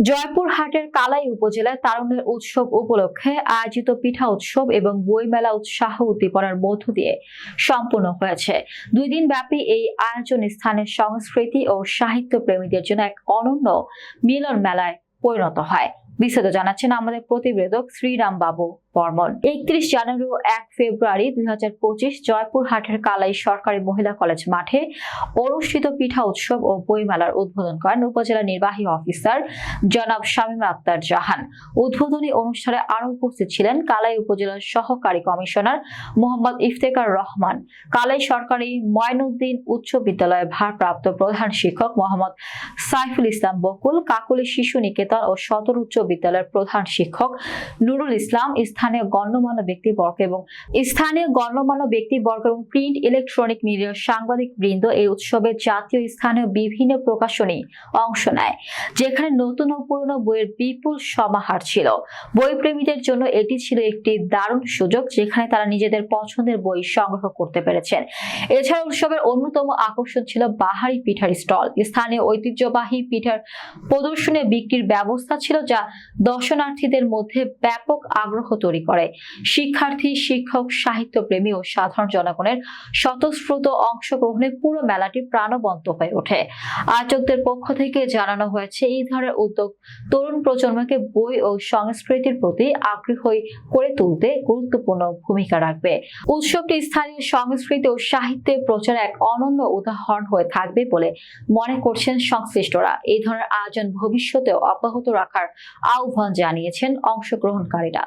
জয়পুরহাটের কালাই উপজেলায় তারুণ্যের উৎসব উপলক্ষে আয়োজিত পিঠা উৎসব এবং বইমেলা উৎসাহ উদ্দীপনার মধ্য দিয়ে সম্পন্ন হয়েছে। 2 দিন ব্যাপী এই আয়োজন স্থানের সংস্কৃতি ও সাহিত্য প্রেমীদের জন্য এক অনন্য মিলন মেলায় পরিণত হয়। বিস্তারিত জানাচ্ছেন আমাদের প্রতিবেদক শ্রীরাম বাবু বর্মন। 31 জানুয়ারি ও 1 ফেব্রুয়ারি 2025 জয়পুরহাটের কালাই সরকারি মহিলা কলেজ মাঠে অনুষ্ঠিত পিঠা উৎসব ও বইমেলার উদ্বোধন করেন উপজেলা নির্বাহী অফিসার জনাব শামীমা আক্তার জাহান। উদ্বোধনী অনুষ্ঠানে আরো উপস্থিত ছিলেন কালাই উপজেলার সহকারী কমিশনার মোহাম্মদ ইফতেখার রহমান, কালাই সরকারি ময়নউদ্দিন উচ্চ বিদ্যালয়ের ভারপ্রাপ্ত প্রধান শিক্ষক মোহাম্মদ সাইফুল ইসলাম বকুল, কাকুলি শিশু নিকেতন ও সদর উচ্চ বিদ্যালয়ের প্রধান শিক্ষক নুরুল ইসলাম, স্থানীয় গণ্যমান্য ব্যক্তিবর্গ এবং প্রিন্ট ইলেকট্রনিক মিডিয়ার সাংবাদিক বৃন্দ এই উৎসবে জাতীয় স্থানীয় বিভিন্ন প্রকাশনী অংশ নেয়, যেখানে নতুন ও পুরনো বইয়ের বিপুল সমাহার ছিল। বই প্রেমীদের জন্য এটি ছিল একটি দারুণ সুযোগ, যেখানে তারা নিজেদের পছন্দের বই সংগ্রহ করতে পেরেছেন। এছাড়া উৎসবের অন্যতম আকর্ষণ ছিল বাহারি পিঠার স্টল। স্থানীয় ঐতিহ্যবাহী পিঠার প্রদর্শনী বিক্রির ব্যবস্থা ছিল, যা দর্শনার্থীদের মধ্যে ব্যাপক আগ্রহ তৈরি করে। শিক্ষার্থী, শিক্ষক, সাহিত্য প্রেমী ও সাধারণ জনগণের স্বতঃস্ফূর্ত অংশগ্রহণে পুরো মেলাটি প্রাণবন্ত হয়ে ওঠে। আয়োজকদের পক্ষ থেকে জানানো হয়েছে, এই ধরনের উদ্যোগ তরুণ প্রজন্মকে বই ও সংস্কৃতির প্রতি আগ্রহী করে তুলতে গুরুত্বপূর্ণ ভূমিকা রাখবে। উৎসবটি স্থানীয় সংস্কৃতি ও সাহিত্যের প্রচারে এক অনন্য উদাহরণ হয়ে থাকবে বলে মনে করছেন সংশ্লিষ্টরা। এই ধরনের আয়োজন ভবিষ্যতেও অব্যাহত রাখার আহ্বান জানিয়েছেন অংশগ্রহণকারীরা।